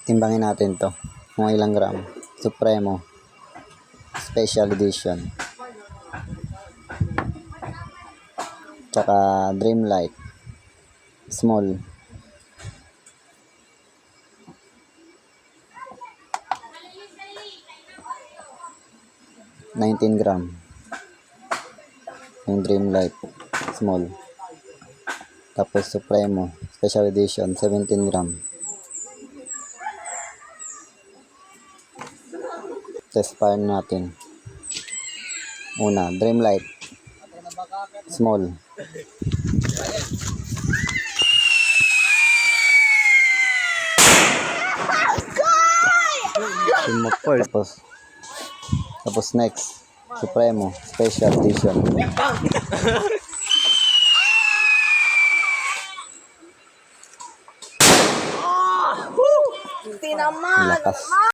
Timbangin natin to. Kung ilang gram. Supremo. Special edition. Tsaka Dreamlight. Small. $19 gram. Yung Dreamlight. Small. Tapos Supremo. Special edition. 17 gram. Test fire natin. Una, Dreamlight. Small. Tapos next, Supremo Special Edition. Tinaman. Lakas.